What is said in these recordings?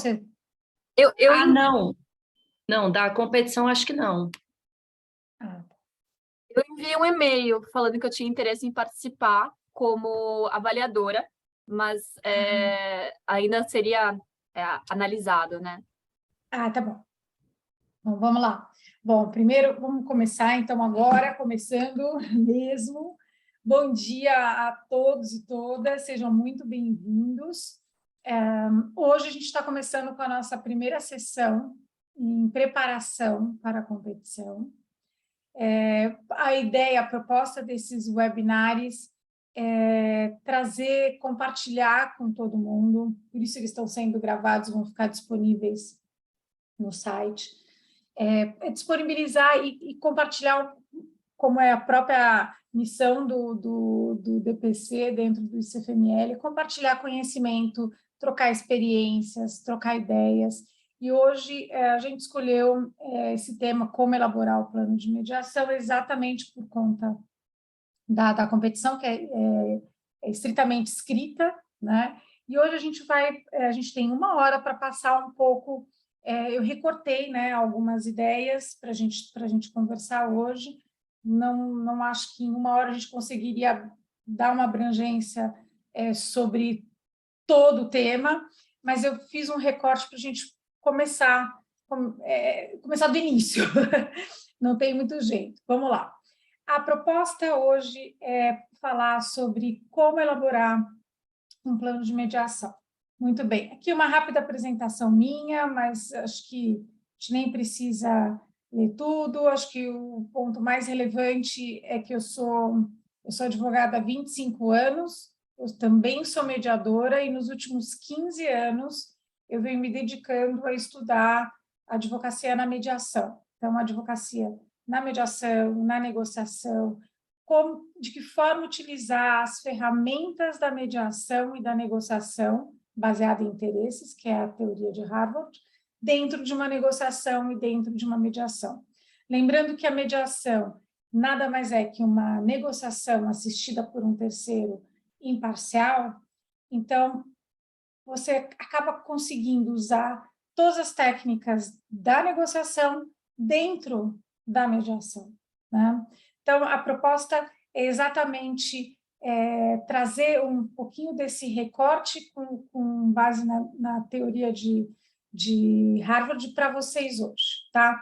você? Não. Não, da competição acho que não. Ah, Eu enviei um e-mail falando que eu tinha interesse em participar como avaliadora, mas ainda seria analisado, né? tá bom. Então, vamos lá. Bom, primeiro, vamos começar, então, agora, começando mesmo. Bom dia a todos e todas, sejam muito bem-vindos. Hoje a gente está começando com a nossa primeira sessão em preparação para a competição. A ideia, a proposta desses webinários é trazer, compartilhar com todo mundo, por isso eles estão sendo gravados, vão ficar disponíveis no site, disponibilizar e compartilhar como é a própria missão do DPC dentro do ICFML, compartilhar conhecimento, trocar experiências, trocar ideias. E hoje a gente escolheu esse tema, como elaborar o plano de mediação, exatamente por conta da competição, que é estritamente escrita, né? E hoje a gente tem 1 hora para passar um pouco. Eu recortei, né, algumas ideias para a gente conversar hoje. Não acho que em 1 hora a gente conseguiria dar uma abrangência sobre todo o tema, mas eu fiz um recorte para a gente começar do início. Não tem muito jeito. Vamos lá. A proposta hoje é falar sobre como elaborar um plano de mediação. Muito bem. Aqui uma rápida apresentação minha, mas acho que a gente nem precisa ler tudo. Acho que o ponto mais relevante é que eu sou advogada há 25 anos, eu também sou mediadora e nos últimos 15 anos eu venho me dedicando a estudar advocacia na mediação. Então, advocacia na mediação, na negociação, de que forma utilizar as ferramentas da mediação e da negociação, baseada em interesses, que é a teoria de Harvard, dentro de uma negociação e dentro de uma mediação. Lembrando que a mediação nada mais é que uma negociação assistida por um terceiro imparcial, então você acaba conseguindo usar todas as técnicas da negociação dentro da mediação, né? Então, a proposta é exatamente trazer um pouquinho desse recorte com base na teoria de Harvard para vocês hoje, tá?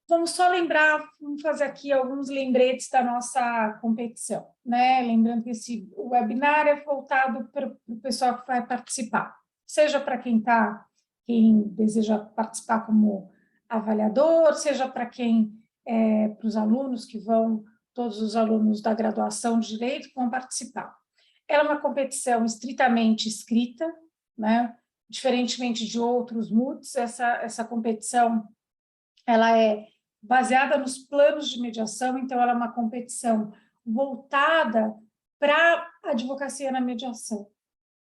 Vamos só lembrar, vamos fazer aqui alguns lembretes da nossa competição, né? Lembrando que esse webinar é voltado para o pessoal que vai participar, seja para quem deseja participar como avaliador, seja para para os alunos que vão, todos os alunos da graduação de Direito que vão participar. Ela é uma competição estritamente escrita, né? Diferentemente de outros MOOCs, essa competição ela é baseada nos planos de mediação, então ela é uma competição voltada para a advocacia na mediação,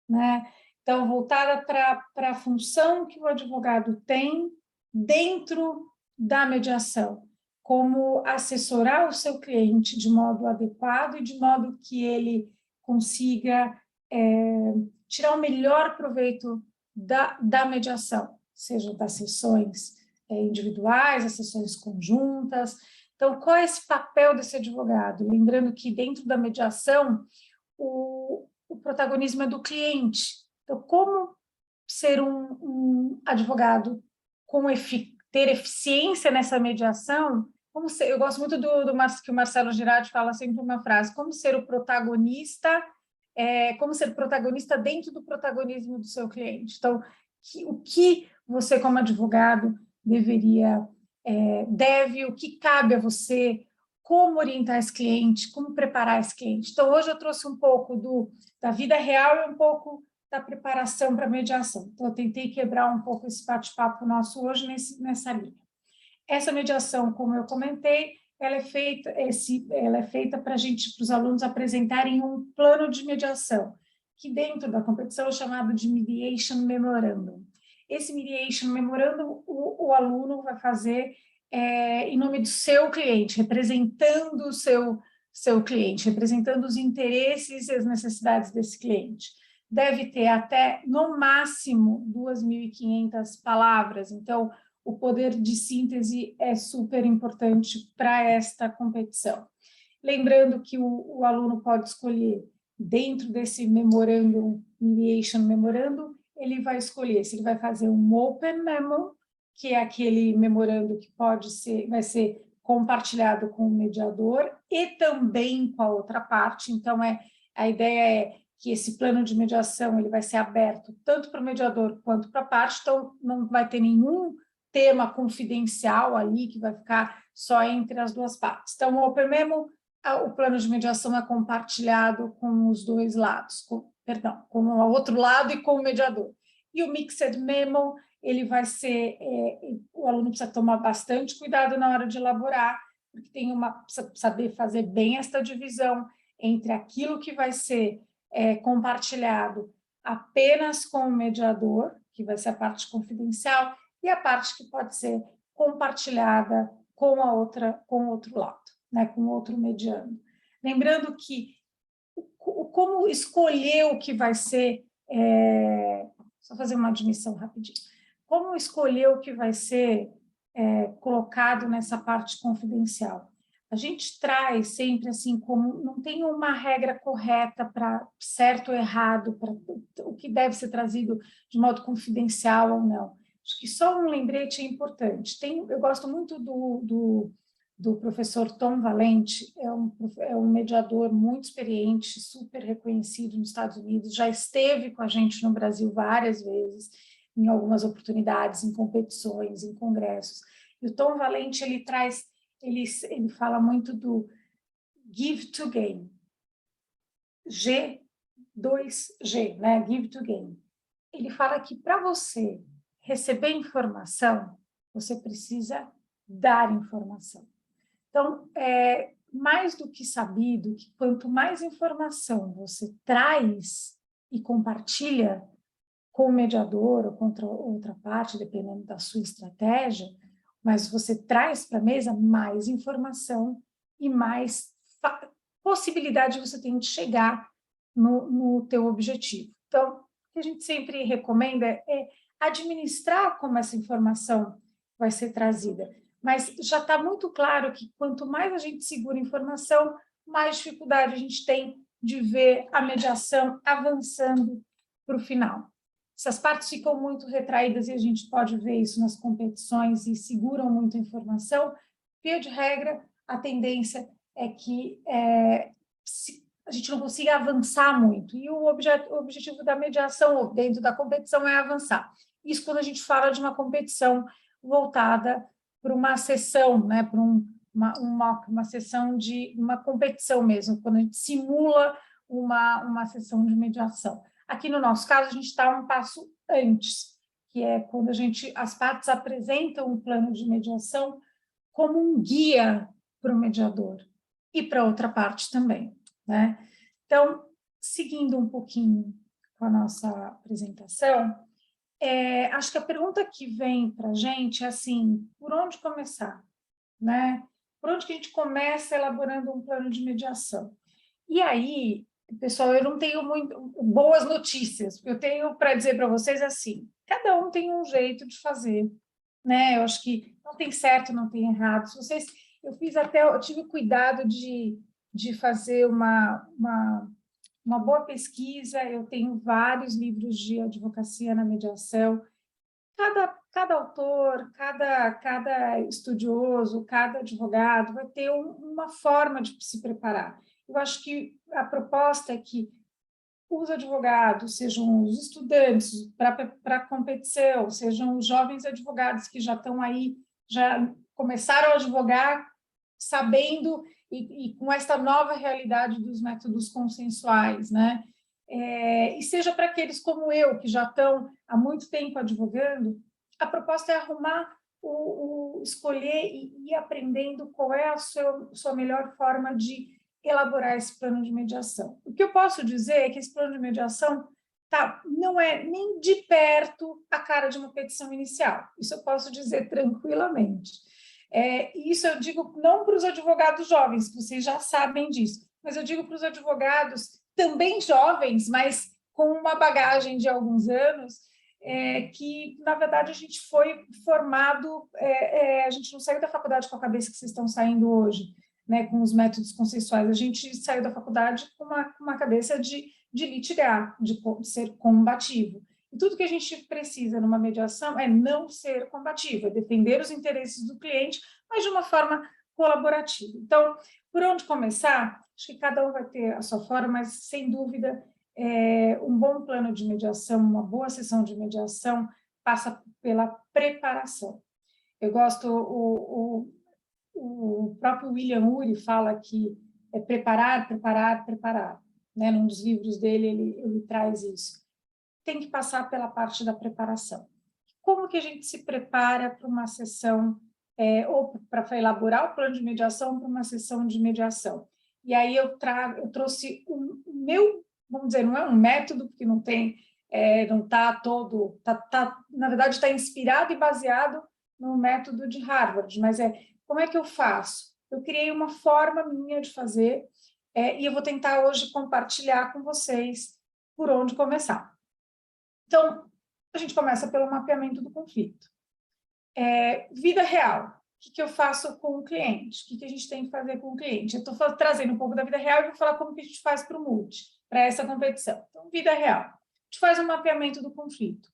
né? Então, voltada para a função que o advogado tem dentro da mediação, como assessorar o seu cliente de modo adequado e de modo que ele consiga tirar o melhor proveito da mediação, seja das sessões individuais, as sessões conjuntas. Então, qual é esse papel desse advogado? Lembrando que dentro da mediação, o protagonismo é do cliente. Então, como ser um advogado ter eficiência nessa mediação? Eu gosto muito que o Marcelo Girardi fala sempre uma frase, como ser protagonista dentro do protagonismo do seu cliente. Então, o que você, como advogado, o que cabe a você, como orientar esse cliente, como preparar esse cliente. Então, hoje eu trouxe um pouco da vida real e um pouco da preparação para a mediação. Então, eu tentei quebrar um pouco esse bate-papo nosso hoje nessa linha. Essa mediação, como eu comentei, ela é feita para os alunos apresentarem um plano de mediação, que dentro da competição é chamado de Mediation Memorandum. Esse Mediation Memorandum, o aluno vai fazer em nome do seu cliente, representando o seu cliente, representando os interesses e as necessidades desse cliente. deve ter até, no máximo, 2.500 palavras. Então, o poder de síntese é super importante para esta competição. Lembrando que o aluno pode escolher, dentro desse memorandum, mediation memorandum, ele vai escolher se ele vai fazer um open memo, que é aquele memorando que vai ser compartilhado com o mediador e também com a outra parte. Então, a ideia é que esse plano de mediação ele vai ser aberto tanto para o mediador quanto para a parte, então não vai ter nenhum tema confidencial ali que vai ficar só entre as duas partes. Então, o Open Memo, o plano de mediação é compartilhado com os dois lados, com o outro lado e com o mediador. E o Mixed Memo, ele vai ser, o aluno precisa tomar bastante cuidado na hora de elaborar, porque precisa saber fazer bem esta divisão entre aquilo que vai ser compartilhado apenas com o mediador, que vai ser a parte confidencial, e a parte que pode ser compartilhada com o outro lado, né, com o outro mediano. Lembrando que como escolher o que vai ser, só fazer uma admissão rapidinho, como escolher o que vai ser colocado nessa parte confidencial? A gente traz sempre assim, como não tem uma regra correta para certo ou errado, para o que deve ser trazido de modo confidencial ou não. Acho que só um lembrete é importante. Eu gosto muito do professor Tom Valente, é um mediador muito experiente, super reconhecido nos Estados Unidos, já esteve com a gente no Brasil várias vezes, em algumas oportunidades, em competições, em congressos. E o Tom Valente, ele fala muito do give to gain, G2G, né? Give to gain. Ele fala que para você receber informação, você precisa dar informação. Então, mais do que sabido, que quanto mais informação você traz e compartilha com o mediador ou com outra parte, dependendo da sua estratégia, mas você traz para a mesa mais informação e mais possibilidade você tem de chegar no teu objetivo. Então, o que a gente sempre recomenda é administrar como essa informação vai ser trazida. Mas já está muito claro que quanto mais a gente segura informação, mais dificuldade a gente tem de ver a mediação avançando para o final. Essas partes ficam muito retraídas e a gente pode ver isso nas competições e seguram muita informação. Via de regra, a tendência é que a gente não consiga avançar muito. E o objetivo da mediação dentro da competição é avançar. Isso quando a gente fala de uma competição voltada para uma sessão, né, para uma sessão de uma competição mesmo, quando a gente simula uma sessão de mediação. Aqui no nosso caso, a gente está um passo antes, que é quando as partes apresentam um plano de mediação como um guia para o mediador e para outra parte também, né? Então, seguindo um pouquinho com a nossa apresentação, acho que a pergunta que vem para a gente é assim, por onde começar, né? Por onde que a gente começa elaborando um plano de mediação? E aí, pessoal, eu não tenho muito boas notícias. Eu tenho para dizer para vocês assim, cada um tem um jeito de fazer, né? Eu acho que não tem certo, não tem errado. Eu tive cuidado de fazer uma boa pesquisa. Eu tenho vários livros de advocacia na mediação. Cada autor, cada estudioso, cada advogado vai ter uma forma de se preparar. Eu acho que a proposta é que os advogados, sejam os estudantes para a competição, sejam os jovens advogados que já estão aí, já começaram a advogar sabendo e com esta nova realidade dos métodos consensuais, né? E seja para aqueles como eu, que já estão há muito tempo advogando, a proposta é escolher e ir aprendendo qual é a sua melhor forma de elaborar esse plano de mediação. O que eu posso dizer é que esse plano de mediação não é nem de perto a cara de uma petição inicial. Isso eu posso dizer tranquilamente. Isso eu digo não para os advogados jovens, que vocês já sabem disso, mas eu digo para os advogados também jovens, mas com uma bagagem de alguns anos, que, na verdade, a gente foi formado, a gente não saiu da faculdade com a cabeça que vocês estão saindo hoje, né, com os métodos consensuais, a gente saiu da faculdade com uma cabeça de litigar, de ser combativo. E tudo que a gente precisa numa mediação é não ser combativo, é defender os interesses do cliente, mas de uma forma colaborativa. Então, por onde começar? Acho que cada um vai ter a sua forma, mas, sem dúvida, um bom plano de mediação, uma boa sessão de mediação, passa pela preparação. Eu gosto, o próprio William Ury fala que é preparar, preparar, preparar. Né? Num dos livros dele, ele traz isso. Tem que passar pela parte da preparação. Como que a gente se prepara para uma sessão, ou para elaborar o plano de mediação para uma sessão de mediação? E aí eu trouxe o meu, vamos dizer, não é um método, porque não tem, não está todo, na verdade está inspirado e baseado no método de Harvard, mas como é que eu faço? Eu criei uma forma minha de fazer, e eu vou tentar hoje compartilhar com vocês por onde começar. Então, a gente começa pelo mapeamento do conflito. Vida real. O que eu faço com o cliente? O que a gente tem que fazer com o cliente? Eu estou trazendo um pouco da vida real e vou falar como que a gente faz para o multi, para essa competição. Então, vida real. A gente faz um mapeamento do conflito,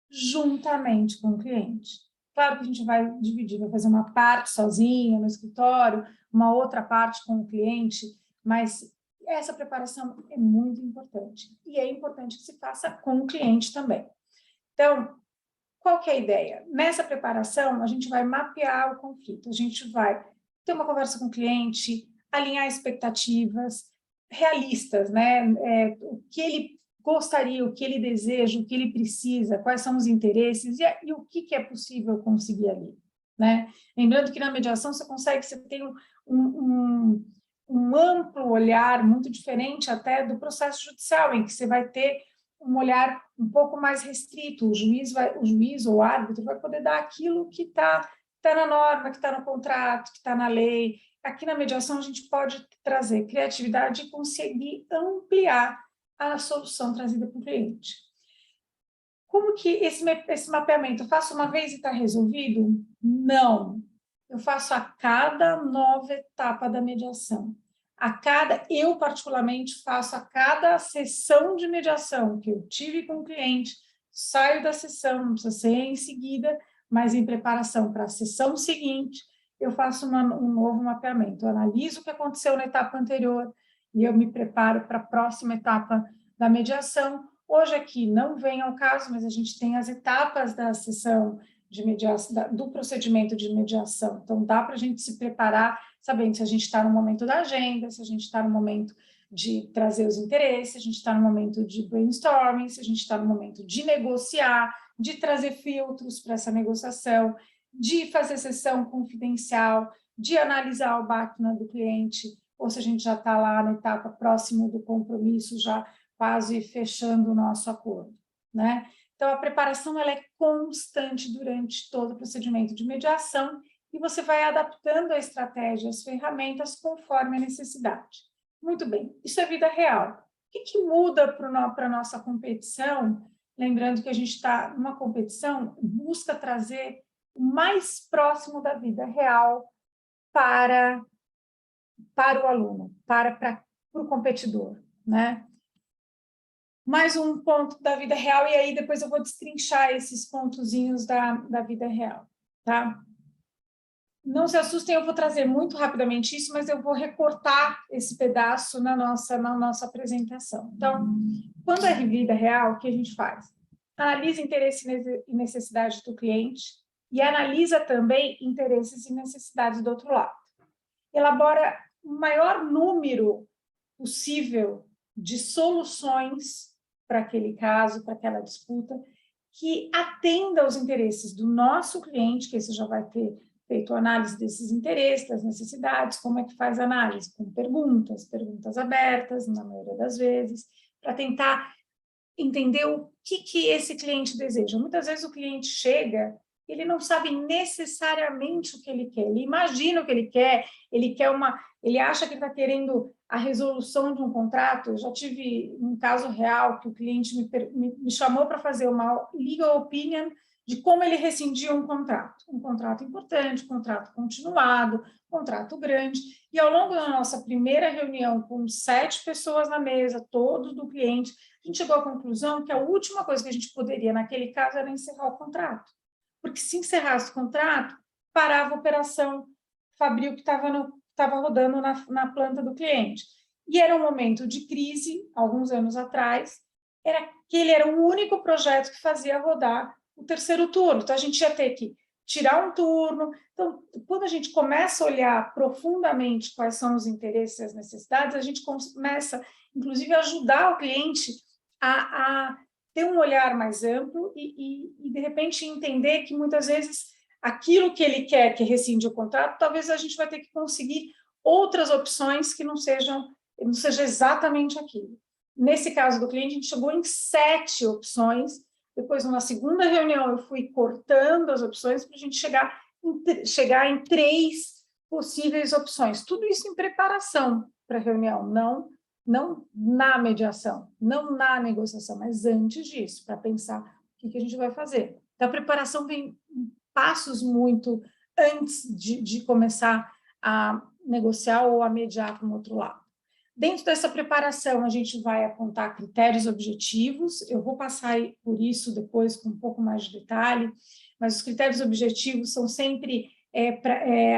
juntamente com o cliente. Claro que a gente vai dividir, vai fazer uma parte sozinho no escritório, uma outra parte com o cliente, mas essa preparação é muito importante. E é importante que se faça com o cliente também. Então, qual que é a ideia? Nessa preparação, a gente vai mapear o conflito, a gente vai ter uma conversa com o cliente, alinhar expectativas realistas, né? O que ele gostaria, o que ele deseja, o que ele precisa, quais são os interesses e o que é possível conseguir ali, né? Lembrando que na mediação você tem um amplo olhar, muito diferente até do processo judicial, em que você vai ter um olhar um pouco mais restrito, o juiz ou o árbitro vai poder dar aquilo que está na norma, que está no contrato, que está na lei. Aqui na mediação a gente pode trazer criatividade e conseguir ampliar a solução trazida para o cliente. Como que esse mapeamento, eu faço uma vez e está resolvido? Não. Eu faço a cada nova etapa da mediação. Eu particularmente faço a cada sessão de mediação que eu tive com o cliente, saio da sessão, não precisa ser em seguida, mas em preparação para a sessão seguinte, eu faço um novo mapeamento, eu analiso o que aconteceu na etapa anterior e eu me preparo para a próxima etapa da mediação. Hoje aqui não vem ao caso, mas a gente tem as etapas da sessão de mediação, do procedimento de mediação. Então, dá para a gente se preparar, sabendo se a gente está no momento da agenda, se a gente está no momento de trazer os interesses, se a gente está no momento de brainstorming, se a gente está no momento de negociar, de trazer filtros para essa negociação, de fazer sessão confidencial, de analisar o BACNA do cliente, ou se a gente já está lá na etapa próxima do compromisso, já quase fechando o nosso acordo, né? Então, a preparação ela é constante durante todo o procedimento de mediação e você vai adaptando a estratégia, as ferramentas, conforme a necessidade. Muito bem, isso é vida real. O que muda para a nossa competição? Lembrando que a gente está numa competição, busca trazer o mais próximo da vida real para o aluno, para o competidor, né? Mais um ponto da vida real, e aí depois eu vou destrinchar esses pontozinhos da vida real, tá? Não se assustem, eu vou trazer muito rapidamente isso, mas eu vou recortar esse pedaço na nossa apresentação. Então, quando é vida real, o que a gente faz? Analisa interesse e necessidade do cliente e analisa também interesses e necessidades do outro lado. Elabora o maior número possível de soluções para aquele caso, para aquela disputa, que atenda aos interesses do nosso cliente, que esse já vai ter feito análise desses interesses, das necessidades. Como é que faz a análise? Com perguntas abertas, na maioria das vezes, para tentar entender o que esse cliente deseja. Muitas vezes o cliente chega, ele não sabe necessariamente o que ele quer, ele imagina o que ele quer ele acha que está querendo a resolução de um contrato. Eu já tive um caso real que o cliente me chamou para fazer uma legal opinion de como ele rescindia um contrato importante, um contrato continuado, um contrato grande, e ao longo da nossa primeira reunião, com 7 pessoas na mesa, todos do cliente, a gente chegou à conclusão que a última coisa que a gente poderia, naquele caso, era encerrar o contrato, porque se encerrasse o contrato, parava a operação fabril que estava rodando na planta do cliente. E era um momento de crise, alguns anos atrás, ele era o único projeto que fazia rodar o terceiro turno, então a gente ia ter que tirar um turno. Então, quando a gente começa a olhar profundamente quais são os interesses e as necessidades, a gente começa, inclusive, a ajudar o cliente a ter um olhar mais amplo e, de repente, entender que, muitas vezes, aquilo que ele quer que rescinde o contrato, talvez a gente vai ter que conseguir outras opções que não seja exatamente aquilo. Nesse caso do cliente, a gente chegou em 7 opções. Depois, numa segunda reunião, eu fui cortando as opções para a gente chegar em 3 possíveis opções. Tudo isso em preparação para a reunião, não na mediação, não na negociação, mas antes disso, para pensar o que a gente vai fazer. Então, a preparação vem passos muito antes de começar a negociar ou a mediar com o outro lado. Dentro dessa preparação, a gente vai apontar critérios objetivos. Eu vou passar por isso depois com um pouco mais de detalhe, mas os critérios objetivos são sempre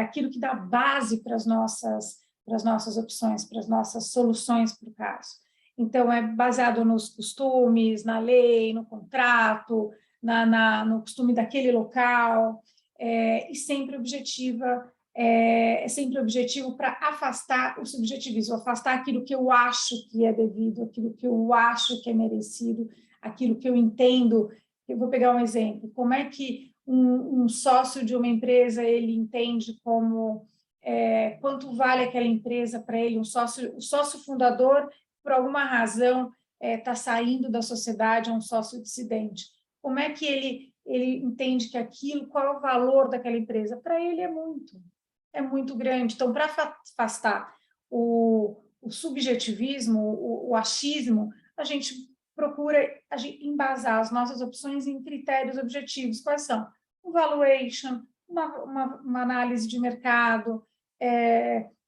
aquilo que dá base para as nossas opções, para as nossas soluções para o caso. Então, é baseado nos costumes, na lei, no contrato, no costume daquele local, e sempre é sempre objetivo para afastar o subjetivismo, afastar aquilo que eu acho que é devido, aquilo que eu acho que é merecido, aquilo que eu entendo. Eu vou pegar um exemplo. Como é que um sócio de uma empresa ele entende como quanto vale aquela empresa para ele? O sócio fundador, por alguma razão, está saindo da sociedade, é um sócio dissidente. Como é que ele entende que aquilo, qual é o valor daquela empresa? Para ele é muito grande. Então, para afastar o subjetivismo, o achismo, a gente procura embasar as nossas opções em critérios objetivos. Quais são? Um valuation, uma análise de mercado,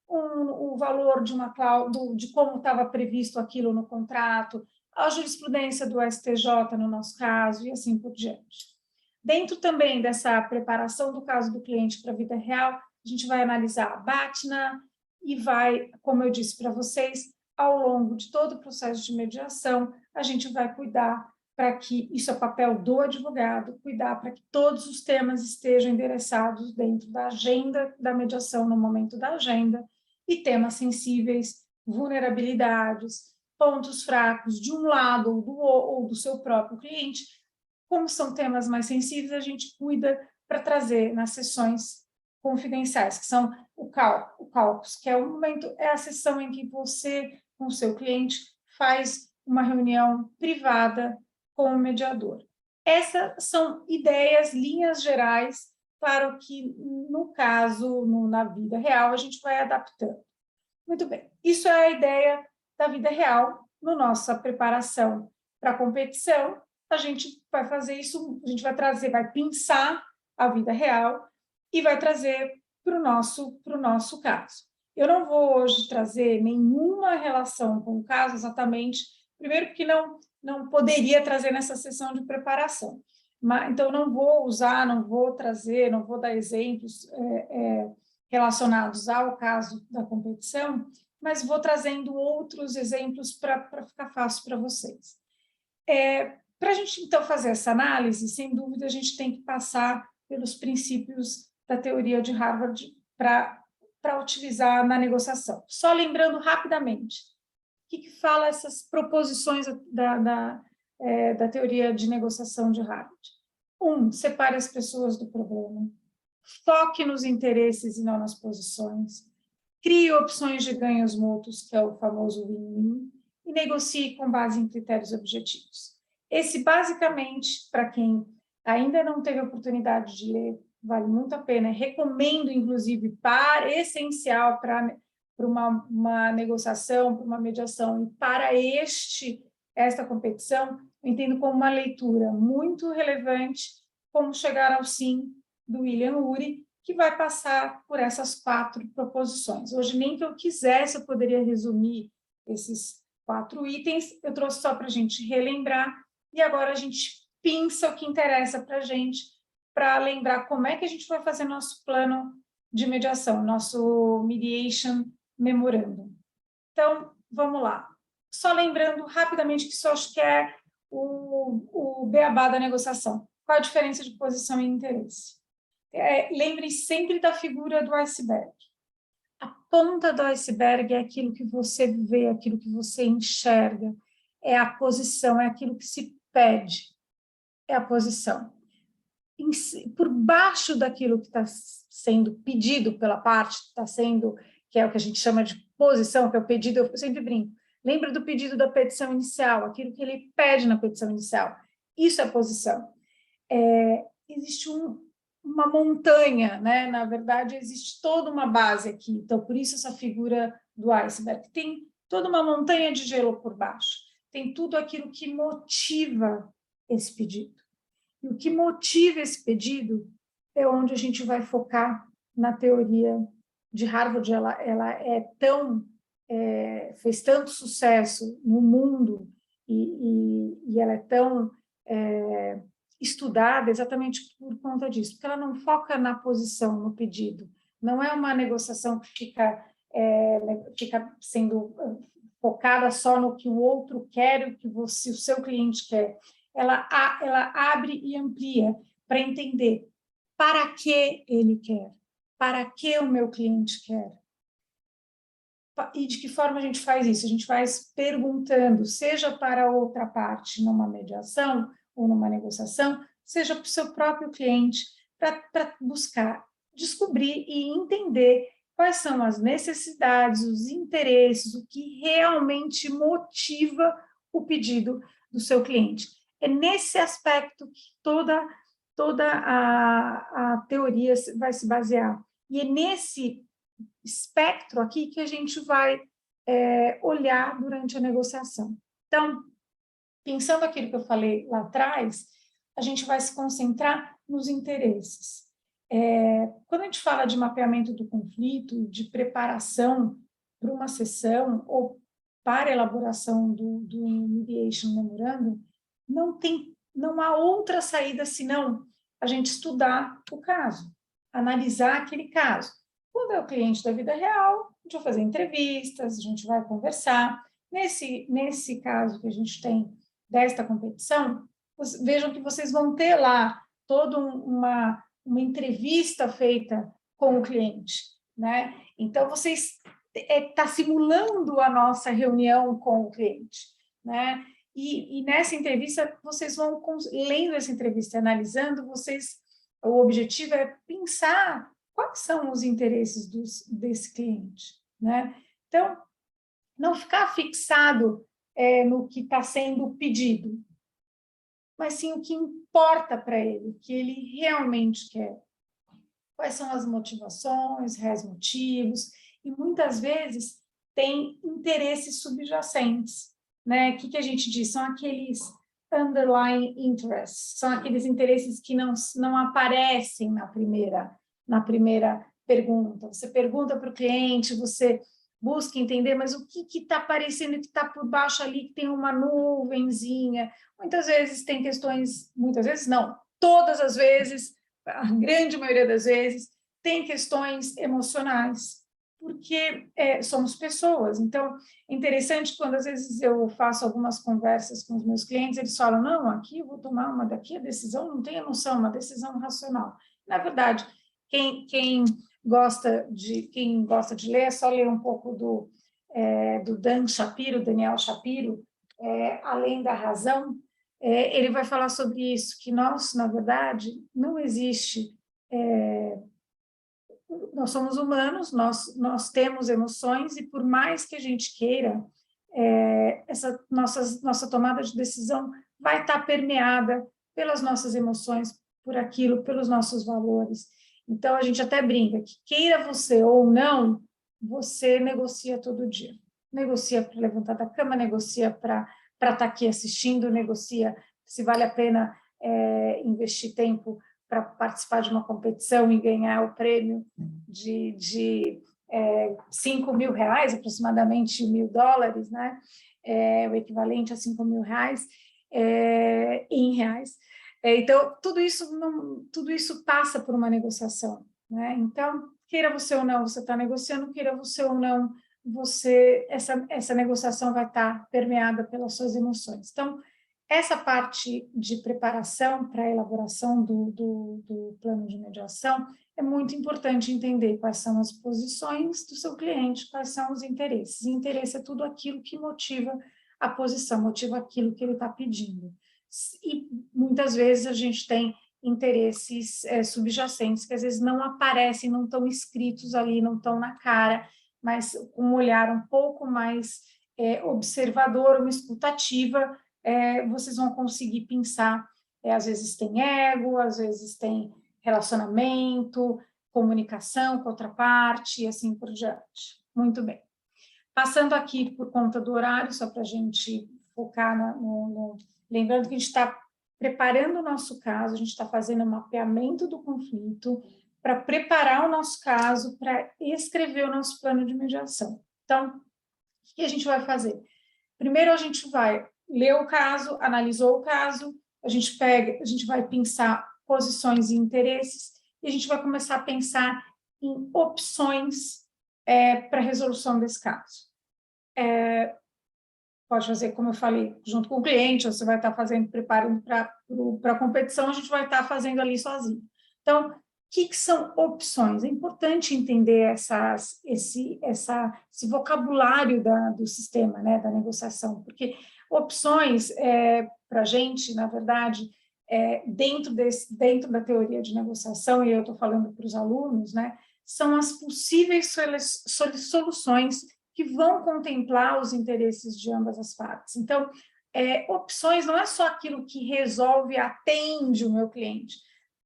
o valor de uma cláusula, de como estava previsto aquilo no contrato, a jurisprudência do STJ, no nosso caso, e assim por diante. Dentro também dessa preparação do caso do cliente para a vida real, a gente vai analisar a BATNA e vai, como eu disse para vocês, ao longo de todo o processo de mediação, a gente vai cuidar para que, isso é papel do advogado, cuidar para que todos os temas estejam endereçados dentro da agenda da mediação, no momento da agenda, e temas sensíveis, vulnerabilidades, pontos fracos de um lado ou do seu próprio cliente. Como são temas mais sensíveis, a gente cuida para trazer nas sessões confidenciais, que são o caucus, que é o momento, é a sessão em que você, com o seu cliente, faz uma reunião privada com o mediador. Essas são ideias, linhas gerais, para o que, no caso, na vida real, a gente vai adaptando. Muito bem, isso é a ideia da vida real. Na nossa preparação para a competição, a gente vai fazer isso, a gente vai trazer, vai pensar a vida real e vai trazer para o nosso caso. Eu não vou hoje trazer nenhuma relação com o caso exatamente, primeiro porque não poderia trazer nessa sessão de preparação. Então, não vou usar, não vou trazer, não vou dar exemplos relacionados ao caso da competição, mas vou trazendo outros exemplos para ficar fácil para vocês. Para a gente, então, fazer essa análise, sem dúvida, a gente tem que passar pelos princípios da teoria de Harvard para utilizar na negociação. Só lembrando rapidamente, o que fala essas proposições da teoria de negociação de Harvard? 1, separe as pessoas do problema. Foque nos interesses e não nas posições. Crie opções de ganhos mútuos, que é o famoso win-win, e negocie com base em critérios objetivos. Esse, basicamente, para quem ainda não teve a oportunidade de ler, vale muito a pena. Recomendo, inclusive, essencial para para uma negociação, para uma mediação. E para esta competição, eu entendo como uma leitura muito relevante como chegar ao sim do William Ury, que vai passar por essas 4 proposições. Hoje, nem que eu quisesse, eu poderia resumir esses 4 itens, eu trouxe só para a gente relembrar, e agora a gente pinça o que interessa para a gente, para lembrar como é que a gente vai fazer nosso plano de mediação, nosso Mediation Memorandum. Então, vamos lá. Só lembrando rapidamente que isso acho que é o beabá da negociação. Qual a diferença de posição e interesse? Lembre sempre da figura do iceberg. A ponta do iceberg é aquilo que você vê, aquilo que você enxerga, é a posição, é aquilo que se pede, é a posição. Por baixo daquilo que está sendo pedido pela parte, que é o que a gente chama de posição, que é o pedido, eu sempre brinco. Lembra do pedido da petição inicial, aquilo que ele pede na petição inicial. Isso é posição. Existe uma montanha, né? Na verdade, existe toda uma base aqui. Então, por isso essa figura do iceberg. Tem toda uma montanha de gelo por baixo. Tem tudo aquilo que motiva esse pedido. E o que motiva esse pedido é onde a gente vai focar na teoria de Harvard. Ela fez tanto sucesso no mundo e ela é tão estudada exatamente por conta disso, porque ela não foca na posição, no pedido. Não é uma negociação que fica sendo focada só no que o outro quer, o que o seu cliente quer. Ela abre e amplia para entender para que ele quer, para que o meu cliente quer. E de que forma a gente faz isso? A gente faz perguntando, seja para a outra parte numa mediação ou numa negociação, seja para o seu próprio cliente, para buscar descobrir e entender quais são as necessidades, os interesses, o que realmente motiva o pedido do seu cliente. É nesse aspecto que toda a teoria vai se basear. E é nesse espectro aqui que a gente vai olhar durante a negociação. Então, pensando aquilo que eu falei lá atrás, a gente vai se concentrar nos interesses. Quando a gente fala de mapeamento do conflito, de preparação para uma sessão ou para a elaboração do Mediation Memorandum, não há outra saída senão a gente estudar o caso, analisar aquele caso. Quando é o cliente da vida real, a gente vai fazer entrevistas, a gente vai conversar. Nesse caso que a gente tem desta competição, vejam que vocês vão ter lá toda uma entrevista feita com o cliente, né? Então, vocês está simulando a nossa reunião com o cliente, né? E nessa entrevista, vocês vão, lendo essa entrevista, analisando, o objetivo é pensar quais são os interesses desse cliente, né? Então, não ficar fixado no que está sendo pedido, mas sim o que importa para ele, o que ele realmente quer. Quais são as motivações, reais motivos, e muitas vezes tem interesses subjacentes, né? O que a gente diz? São aqueles underlying interests, são aqueles interesses que não aparecem na primeira pergunta. Você pergunta para o cliente, você busca entender, mas o que está aparecendo, que está por baixo ali, que tem uma nuvenzinha. Muitas vezes tem questões, muitas vezes não, todas as vezes, a grande maioria das vezes, tem questões emocionais, porque somos pessoas. Então, é interessante quando, às vezes, eu faço algumas conversas com os meus clientes, eles falam, não, aqui eu vou tomar uma daqui, a decisão não tem emoção, uma decisão racional. Na verdade, quem gosta de ler, é só ler um pouco do Daniel Shapiro, Além da Razão. Ele vai falar sobre isso, que nós, na verdade, não existe... nós somos humanos, nós temos emoções, e por mais que a gente queira, essa nossa tomada de decisão vai estar permeada pelas nossas emoções, por aquilo, pelos nossos valores. Então, a gente até brinca que, queira você ou não, você negocia todo dia. Negocia para levantar da cama, negocia para estar aqui assistindo, negocia se vale a pena investir tempo para participar de uma competição e ganhar o prêmio de R$5.000, aproximadamente $1.000, né? O equivalente a R$5.000 em reais. Então, tudo isso passa por uma negociação, né? Então, queira você ou não, você está negociando, queira você ou não, essa negociação vai estar permeada pelas suas emoções. Então, essa parte de preparação para a elaboração do plano de mediação é muito importante entender quais são as posições do seu cliente, quais são os interesses. Interesse é tudo aquilo que motiva a posição, motiva aquilo que ele está pedindo. E muitas vezes a gente tem interesses subjacentes que às vezes não aparecem, não estão escritos ali, não estão na cara, mas com um olhar um pouco mais observador, uma escutativa, vocês vão conseguir pensar, às vezes tem ego, às vezes tem relacionamento, comunicação com outra parte e assim por diante. Muito bem. Passando aqui por conta do horário, só para a gente focar lembrando que a gente está preparando o nosso caso, a gente está fazendo um mapeamento do conflito para preparar o nosso caso, para escrever o nosso plano de mediação. Então, o que a gente vai fazer? Primeiro, a gente vai ler o caso, analisou o caso, a gente vai pensar posições e interesses, e a gente vai começar a pensar em opções para a resolução desse caso. Pode fazer, como eu falei, junto com o cliente, você vai estar preparando para a competição, a gente vai estar fazendo ali sozinho. Então, o que são opções? É importante entender esse vocabulário do sistema, né, da negociação, porque opções, para a gente, na verdade, dentro da teoria de negociação, e eu estou falando para os alunos, né, são as possíveis soluções que vão contemplar os interesses de ambas as partes. Então, opções não é só aquilo que resolve, atende o meu cliente.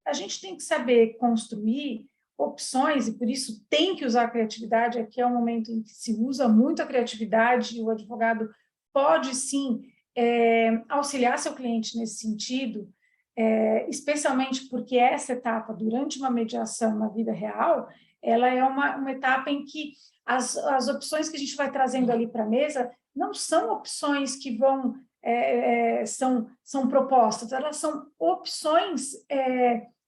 A gente tem que saber construir opções, e por isso tem que usar a criatividade. Aqui é um momento em que se usa muito a criatividade, e o advogado pode, sim, auxiliar seu cliente nesse sentido, especialmente porque essa etapa, durante uma mediação na vida real, ela é uma etapa em que as opções que a gente vai trazendo ali para a mesa não são opções que são propostas, elas são opções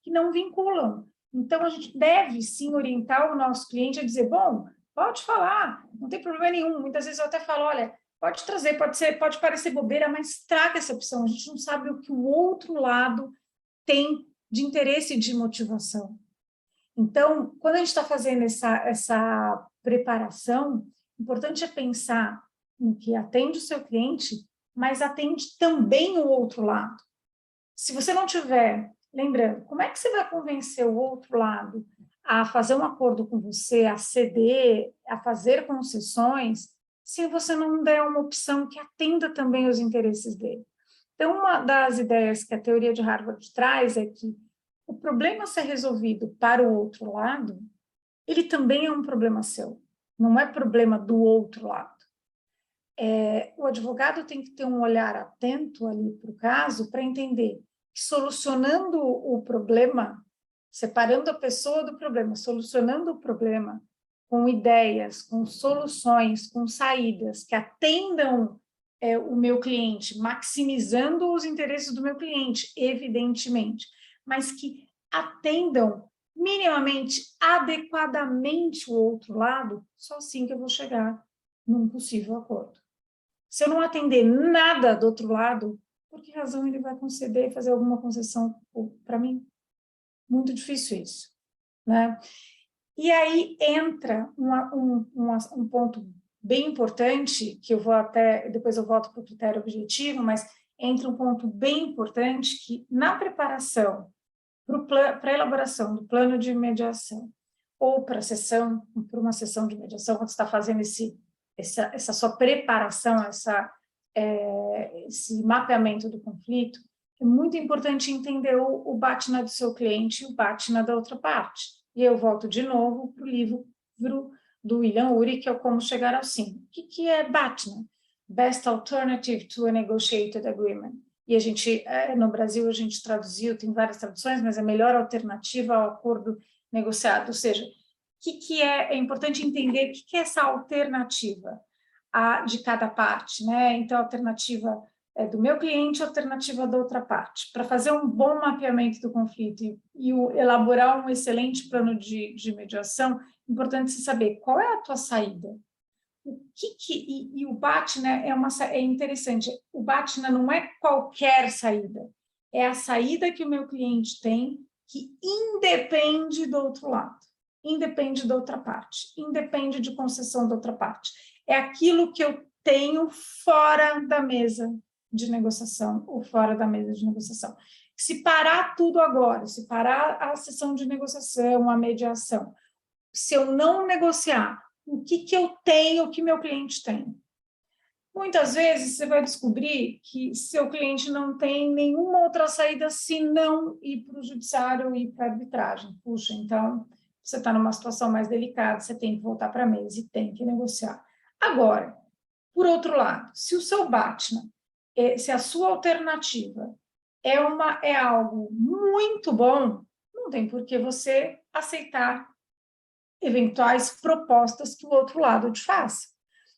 que não vinculam. Então, a gente deve, sim, orientar o nosso cliente a dizer, bom, pode falar, não tem problema nenhum. Muitas vezes eu até falo, olha, pode trazer, pode parecer bobeira, mas traga essa opção. A gente não sabe o que o outro lado tem de interesse e de motivação. Então, quando a gente está fazendo essa preparação, o importante é pensar no que atende o seu cliente, mas atende também o outro lado. Se você não tiver, lembrando, como é que você vai convencer o outro lado a fazer um acordo com você, a ceder, a fazer concessões, se você não der uma opção que atenda também os interesses dele? Então, uma das ideias que a teoria de Harvard traz é que o problema a ser resolvido para o outro lado, ele também é um problema seu, não é problema do outro lado. O advogado tem que ter um olhar atento ali para o caso para entender que solucionando o problema, separando a pessoa do problema, solucionando o problema com ideias, com soluções, com saídas que atendam o meu cliente, maximizando os interesses do meu cliente, evidentemente, mas que atendam minimamente, adequadamente o outro lado, só assim que eu vou chegar num possível acordo. Se eu não atender nada do outro lado, por que razão ele vai conceder e fazer alguma concessão para mim? Muito difícil isso, né? E aí entra um ponto bem importante, que eu vou depois eu volto para o critério objetivo, mas entra um ponto bem importante que na preparação para a elaboração do plano de mediação ou para uma sessão de mediação, quando você está fazendo essa sua preparação, esse mapeamento do conflito, é muito importante entender o BATNA do seu cliente e o BATNA da outra parte. E eu volto de novo para o livro do William Ury, que é o Como Chegar ao Sim. O que é BATNA? Best Alternative to a Negotiated Agreement. E a gente, no Brasil, a gente traduziu, tem várias traduções, mas a melhor alternativa ao acordo negociado. Ou seja, o que é importante entender o que é essa alternativa de cada parte, né? Então, a alternativa é do meu cliente, a alternativa da outra parte. Para fazer um bom mapeamento do conflito e elaborar um excelente plano de mediação, é importante você saber qual é a tua saída. E o BATNA é interessante. O BATNA não é qualquer saída, é a saída que o meu cliente tem que independe do outro lado, independe da outra parte, independe de concessão da outra parte. É aquilo que eu tenho fora da mesa de negociação ou fora da mesa de negociação. Se parar tudo agora, se parar a sessão de negociação, a mediação, se eu não negociar o que eu tenho, o que meu cliente tem. Muitas vezes você vai descobrir que seu cliente não tem nenhuma outra saída se não ir para o judiciário ou ir para a arbitragem. Puxa, então você está numa situação mais delicada, você tem que voltar para a mesa e tem que negociar. Agora, por outro lado, se o seu BATNA, se a sua alternativa é algo muito bom, não tem por que você aceitar eventuais propostas que o outro lado te faça.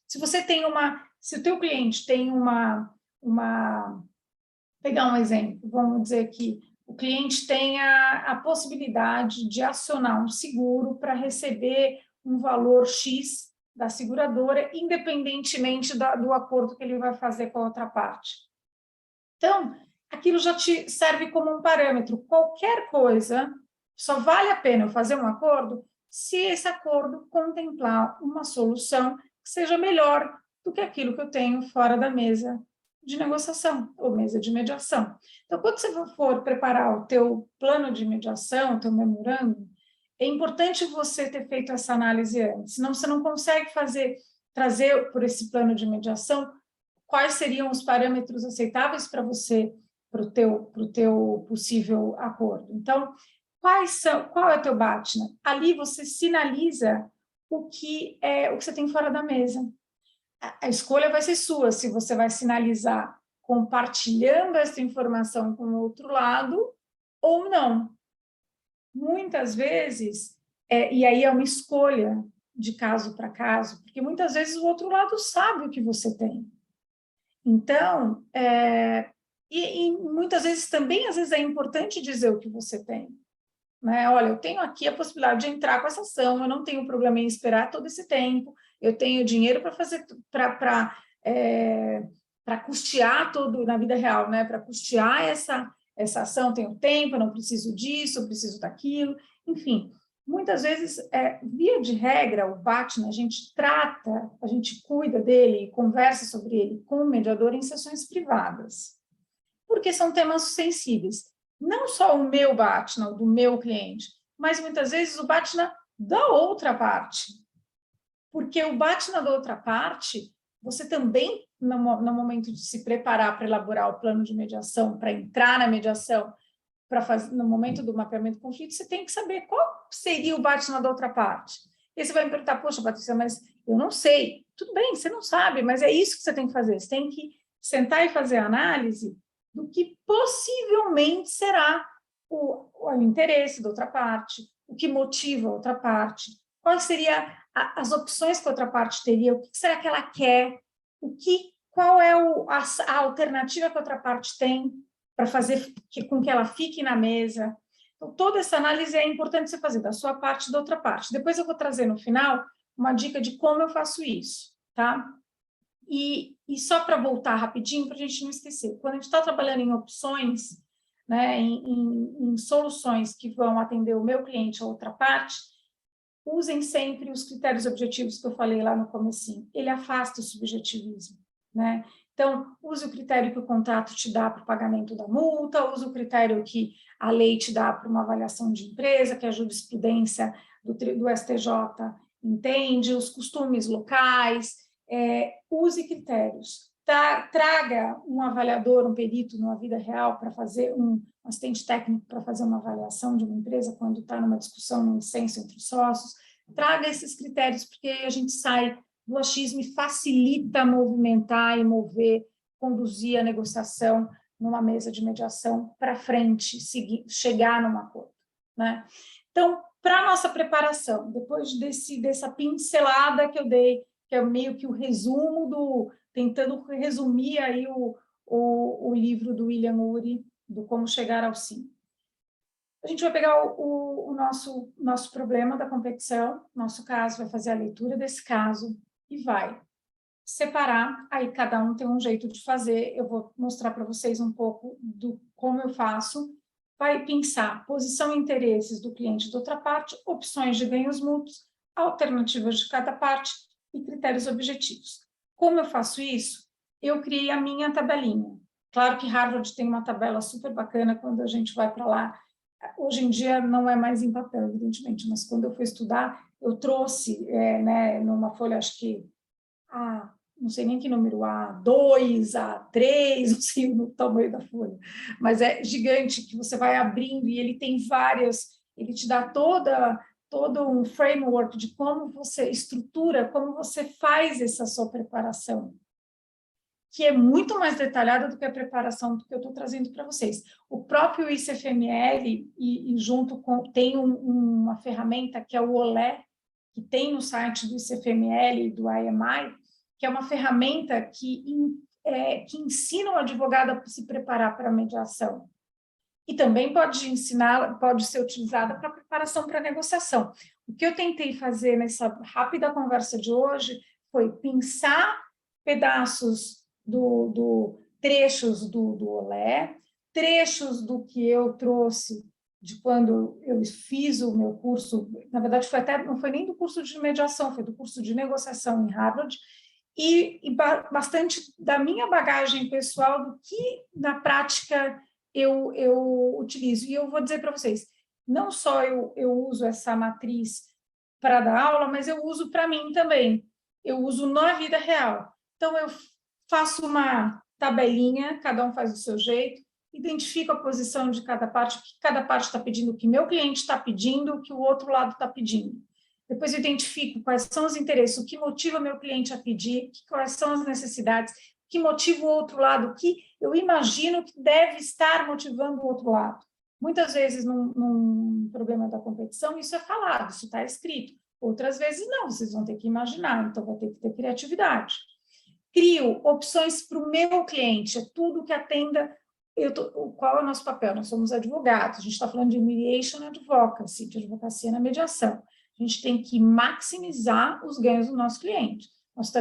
Se o teu cliente tem pegar um exemplo, vamos dizer que o cliente tem a possibilidade de acionar um seguro para receber um valor X da seguradora, independentemente do acordo que ele vai fazer com a outra parte. Então, aquilo já te serve como um parâmetro. Qualquer coisa, só vale a pena eu fazer um acordo se esse acordo contemplar uma solução que seja melhor do que aquilo que eu tenho fora da mesa de negociação ou mesa de mediação. Então, quando você for preparar o teu plano de mediação, o teu memorando, é importante você ter feito essa análise antes, senão você não consegue trazer por esse plano de mediação quais seriam os parâmetros aceitáveis para você, para o teu possível acordo. Então, qual é o teu BATNA? Ali você sinaliza o que você tem fora da mesa. A escolha vai ser sua, se você vai sinalizar compartilhando essa informação com o outro lado ou não. Muitas vezes, e aí é uma escolha de caso para caso, porque muitas vezes o outro lado sabe o que você tem. Então, e muitas vezes também, às vezes é importante dizer o que você tem. Né? Olha, eu tenho aqui a possibilidade de entrar com essa ação, eu não tenho problema em esperar todo esse tempo, eu tenho dinheiro para fazer, para custear tudo na vida real, né? Para custear essa ação, tenho tempo, eu não preciso disso, eu preciso daquilo, enfim. Muitas vezes, via de regra, o BATNA, a gente cuida dele, conversa sobre ele com o mediador em sessões privadas, porque são temas sensíveis. Não só o meu BATNA, o do meu cliente, mas muitas vezes o BATNA da outra parte. Porque o BATNA da outra parte, você também, no momento de se preparar para elaborar o plano de mediação, para entrar na mediação, no momento do mapeamento do conflito, você tem que saber qual seria o BATNA da outra parte. E você vai me perguntar, poxa, Patrícia, mas eu não sei. Tudo bem, você não sabe, mas é isso que você tem que fazer. Você tem que sentar e fazer a análise do que possivelmente será o interesse da outra parte, o que motiva a outra parte, quais seriam as opções que a outra parte teria, o que será que ela quer, qual é a alternativa que a outra parte tem para fazer com que ela fique na mesa. Então, toda essa análise é importante você fazer da sua parte e da outra parte. Depois eu vou trazer no final uma dica de como eu faço isso, tá? E só para voltar rapidinho, para a gente não esquecer, quando a gente está trabalhando em opções, né, em soluções que vão atender o meu cliente ou outra parte, usem sempre os critérios objetivos que eu falei lá no comecinho. Ele afasta o subjetivismo, né? Então, use o critério que o contrato te dá para o pagamento da multa, use o critério que a lei te dá para uma avaliação de empresa, que a jurisprudência do STJ entende, os costumes locais, use critérios. Traga um avaliador, um perito na vida real para fazer um assistente técnico para fazer uma avaliação de uma empresa quando está numa discussão, num dissenso entre sócios. traga esses critérios, porque a gente sai do achismo e facilita movimentar e mover, conduzir a negociação numa mesa de mediação para frente, chegar num acordo, né? Então, para a nossa preparação, depois dessa pincelada que eu dei, que é meio que o resumo tentando resumir aí o livro do William Ury, do Como Chegar ao Sim. A gente vai pegar o nosso problema da competição, nosso caso, vai fazer a leitura desse caso e vai separar, aí cada um tem um jeito de fazer, eu vou mostrar para vocês um pouco do como eu faço, vai pensar posição e interesses do cliente da outra parte, opções de ganhos mútuos, alternativas de cada parte e critérios objetivos. Como eu faço isso? Eu criei a minha tabelinha. Claro que Harvard tem uma tabela super bacana quando a gente vai para lá. Hoje em dia não é mais em papel, evidentemente, mas quando eu fui estudar, eu trouxe numa folha, acho que não sei nem que número, A2, A3, não sei o tamanho da folha, mas é gigante, que você vai abrindo e ele tem várias, ele te dá todo um framework de como você estrutura, como você faz essa sua preparação, que é muito mais detalhada do que a preparação que eu estou trazendo para vocês. O próprio ICFML, e junto com, tem uma ferramenta que é o OLE, que tem no site do ICFML e do IMI, que é uma ferramenta que ensina o advogado a se preparar para a mediação. E também pode ser utilizada para preparação para negociação. O que eu tentei fazer nessa rápida conversa de hoje foi pensar pedaços trechos do Olé, trechos do que eu trouxe de quando eu fiz o meu curso, na verdade não foi nem do curso de mediação, foi do curso de negociação em Harvard, e bastante da minha bagagem pessoal do que na prática eu utilizo. E eu vou dizer para vocês, não só eu uso essa matriz para dar aula, mas eu uso para mim também. Eu uso na vida real. Então, eu faço uma tabelinha, cada um faz do seu jeito, identifico a posição de cada parte, o que cada parte está pedindo, o que meu cliente está pedindo, o que o outro lado está pedindo. Depois eu identifico quais são os interesses, o que motiva meu cliente a pedir, quais são as necessidades, o que motiva o outro lado, o que eu imagino que deve estar motivando o outro lado. Muitas vezes, num problema da competição, isso é falado, isso está escrito. Outras vezes, não, vocês vão ter que imaginar, então vai ter que ter criatividade. Crio opções para o meu cliente, é tudo que atenda. Qual é o nosso papel? Nós somos advogados, a gente está falando de mediation advocacy, de advocacia na mediação. A gente tem que maximizar os ganhos do nosso cliente. Nós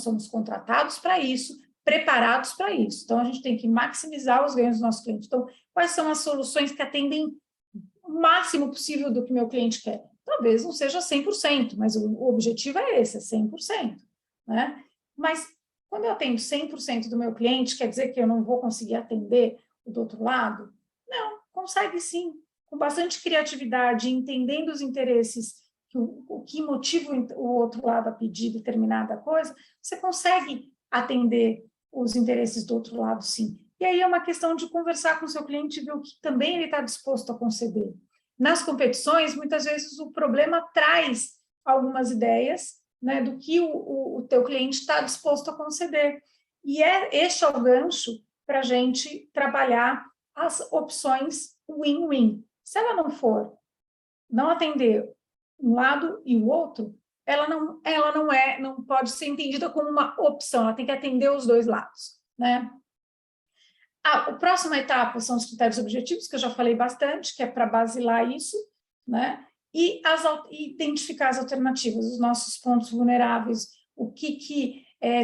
somos contratados para isso, preparados para isso. Então, a gente tem que maximizar os ganhos do nosso cliente. Então, quais são as soluções que atendem o máximo possível do que meu cliente quer? Talvez não seja 100%, mas o objetivo é esse, é 100%. Né? Mas, quando eu atendo 100% do meu cliente, quer dizer que eu não vou conseguir atender o do outro lado? Não, consegue sim. Com bastante criatividade, entendendo os interesses, o que motiva o outro lado a pedir determinada coisa, você consegue atender os interesses do outro lado, sim. E aí é uma questão de conversar com o seu cliente e ver o que também ele está disposto a conceder. Nas competições, muitas vezes o problema traz algumas ideias, né, do que o teu cliente está disposto a conceder. E este é o gancho para a gente trabalhar as opções win-win. Se ela não atender um lado e o outro, ela não pode ser entendida como uma opção, ela tem que atender os dois lados, né? A próxima etapa são os critérios objetivos, que eu já falei bastante, que é para basilar isso, né? E identificar as alternativas, os nossos pontos vulneráveis,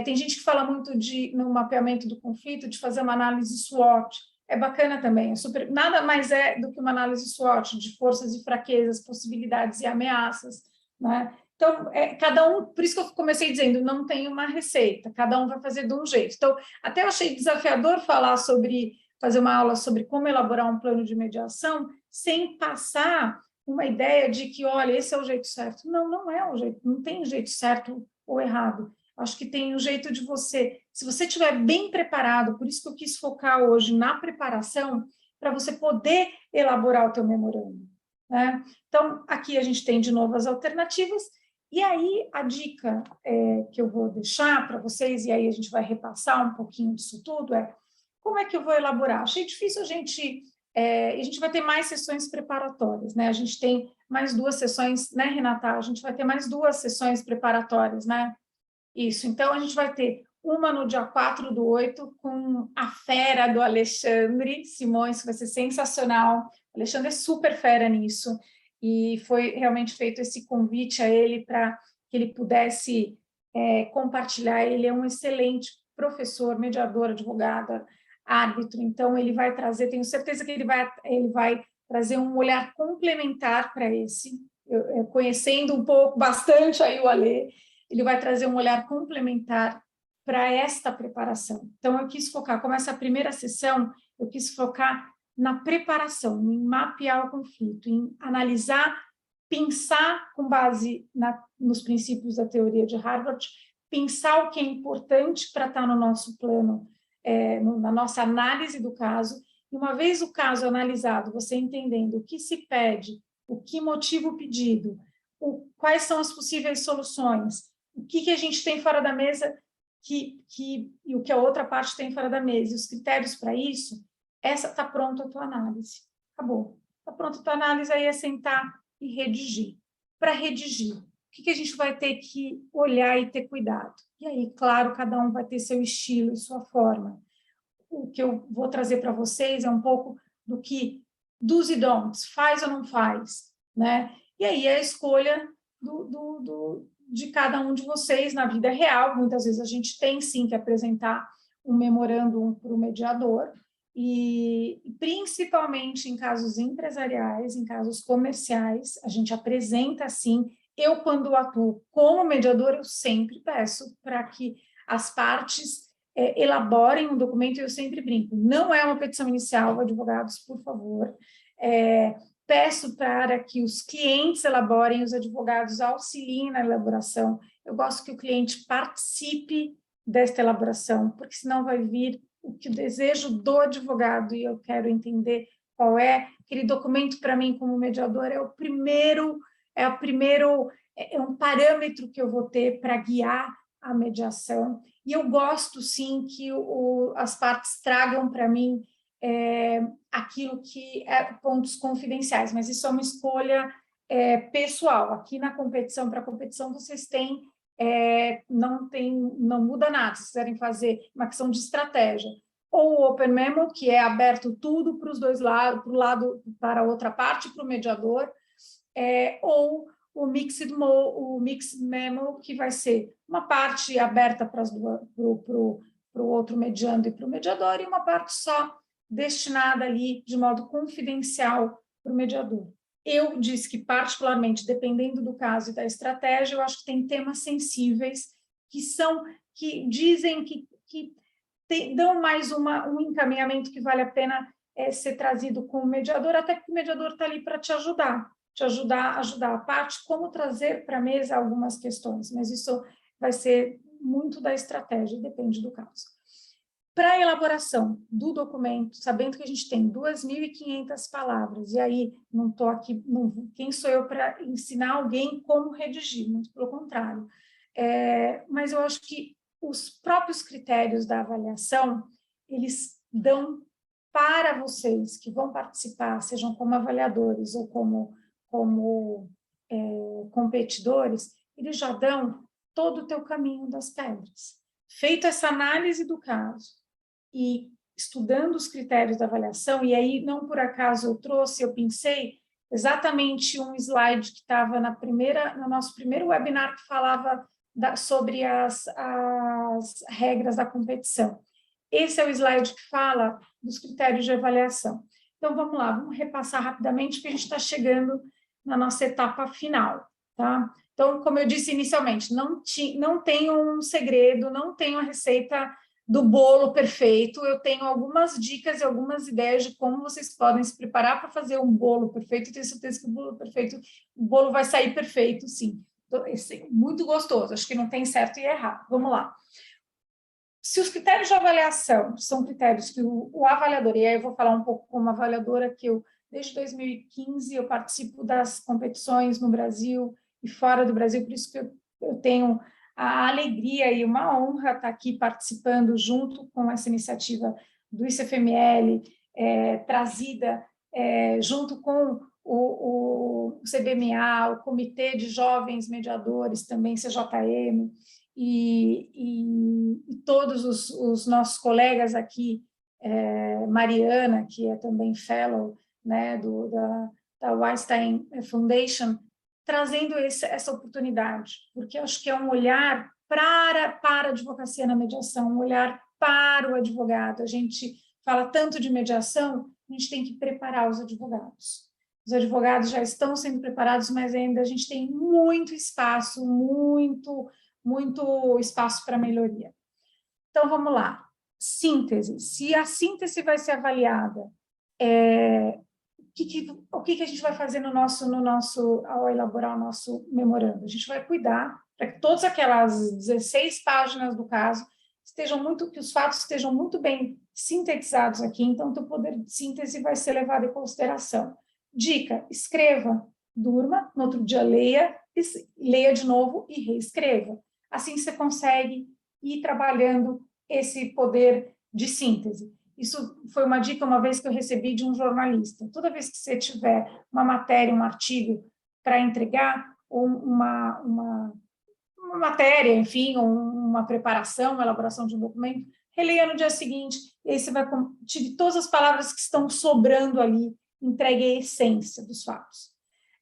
tem gente que fala muito no mapeamento do conflito, de fazer uma análise SWOT, é bacana também, nada mais é do que uma análise SWOT de forças e fraquezas, possibilidades e ameaças, né? Então, cada um, por isso que eu comecei dizendo, não tem uma receita, cada um vai fazer de um jeito. Então, até eu achei desafiador fazer uma aula sobre como elaborar um plano de mediação, sem passar uma ideia de que, olha, esse é o jeito certo. Não, não é o jeito, não tem jeito certo ou errado. Acho que tem um jeito de você, se você estiver bem preparado, por isso que eu quis focar hoje na preparação, para você poder elaborar o teu memorando. né? Então, aqui a gente tem de novo as alternativas, e aí a dica que eu vou deixar para vocês, e aí a gente vai repassar um pouquinho disso tudo, como é que eu vou elaborar? Achei difícil a gente vai ter mais sessões preparatórias, né? A gente tem mais 2 sessões, né, Renata? A gente vai ter mais 2 sessões preparatórias, né? Isso, então a gente vai ter uma no dia 4/8 com a fera do Alexandre Simões, que vai ser sensacional. O Alexandre é super fera nisso, e foi realmente feito esse convite a ele para que ele pudesse compartilhar. Ele é um excelente professor, mediador, advogado, árbitro, então ele vai trazer, tenho certeza que ele vai trazer um olhar complementar para esse, conhecendo um pouco, bastante aí o Alê, ele vai trazer um olhar complementar para esta preparação. Então, eu quis focar, como essa primeira sessão, eu quis focar na preparação, em mapear o conflito, em analisar, pensar com base nos princípios da teoria de Harvard, pensar o que é importante para estar no nosso plano, na nossa análise do caso, e uma vez o caso analisado, você entendendo o que se pede, o que motiva o pedido, quais são as possíveis soluções, o que a gente tem fora da mesa e o que a outra parte tem fora da mesa, e os critérios para isso, essa está pronta a tua análise. Acabou. Está pronta a tua análise, aí é sentar e redigir. Para redigir, o que a gente vai ter que olhar e ter cuidado? E aí, claro, cada um vai ter seu estilo e sua forma. O que eu vou trazer para vocês é um pouco dos e don'ts, faz ou não faz, né? E aí a escolha de cada um de vocês na vida real. Muitas vezes a gente tem sim que apresentar um memorando para o mediador, e principalmente em casos empresariais, em casos comerciais, a gente apresenta sim. Eu, quando atuo como mediador, eu sempre peço para que as partes elaborem um documento, e eu sempre brinco, não é uma petição inicial, advogados, por favor, peço para que os clientes elaborem, os advogados auxiliem na elaboração. Eu gosto que o cliente participe desta elaboração, porque senão vai vir o desejo do advogado, e eu quero entender qual é aquele documento. Para mim, como mediador, é um parâmetro que eu vou ter para guiar a mediação. E eu gosto, sim, que as partes tragam para mim aquilo que é pontos confidenciais, mas isso é uma escolha pessoal. Aqui na competição, para a competição, vocês têm, não muda nada. Se quiserem fazer uma questão de estratégia, ou o Open Memo, que é aberto tudo para os dois lados, para a outra parte, para o mediador, ou o Mixed Memo, que vai ser uma parte aberta para o outro mediando e para o mediador, e uma parte só destinada ali de modo confidencial para o mediador. Eu disse que, particularmente, dependendo do caso e da estratégia, eu acho que tem temas sensíveis que dizem que dão mais um encaminhamento que vale a pena ser trazido com o mediador, até porque o mediador está ali para te ajudar a parte, como trazer para a mesa algumas questões, mas isso vai ser muito da estratégia, depende do caso. Para a elaboração do documento, sabendo que a gente tem 2.500 palavras, e aí não estou aqui, quem sou eu para ensinar alguém como redigir, muito pelo contrário. Mas eu acho que os próprios critérios da avaliação, eles dão para vocês que vão participar, sejam como avaliadores ou como competidores, eles já dão todo o teu caminho das pedras. Feita essa análise do caso e estudando os critérios da avaliação, e aí não por acaso eu pensei exatamente um slide que estava no nosso primeiro webinar, que falava sobre as regras da competição. Esse é o slide que fala dos critérios de avaliação. Então, vamos lá, vamos repassar rapidamente, porque a gente está chegando na nossa etapa final, tá? Então, como eu disse inicialmente, não tenho um segredo, não tenho a receita do bolo perfeito, eu tenho algumas dicas e algumas ideias de como vocês podem se preparar para fazer um bolo perfeito. Eu tenho certeza que o bolo vai sair perfeito, sim. Muito gostoso, acho que não tem certo e errado. Vamos lá. Se os critérios de avaliação são critérios que o avaliador, e aí eu vou falar um pouco como avaliadora, que eu Desde 2015 eu participo das competições no Brasil e fora do Brasil, por isso que eu tenho a alegria e uma honra estar aqui participando junto com essa iniciativa do ICFML, trazida junto com o CBMA, o Comitê de Jovens Mediadores, também CJM, e todos os nossos colegas aqui, Mariana, que é também fellow, né, da Weinstein Foundation, trazendo essa oportunidade, porque eu acho que é um olhar para a advocacia na mediação, um olhar para o advogado. A gente fala tanto de mediação, a gente tem que preparar os advogados. Os advogados já estão sendo preparados, mas ainda a gente tem muito espaço, muito espaço para melhoria. Então, vamos lá. Síntese. Se a síntese vai ser avaliada, o que a gente vai fazer ao elaborar o nosso memorando? A gente vai cuidar para que todas aquelas 16 páginas do caso que os fatos estejam muito bem sintetizados aqui, então o poder de síntese vai ser levado em consideração. Dica: escreva, durma, no outro dia leia de novo e reescreva. Assim você consegue ir trabalhando esse poder de síntese. Isso foi uma dica uma vez que eu recebi de um jornalista. Toda vez que você tiver uma matéria, um artigo para entregar, ou uma matéria, enfim, ou uma preparação, uma elaboração de um documento, releia no dia seguinte, e aí você vai tirar todas as palavras que estão sobrando ali, entregue a essência dos fatos.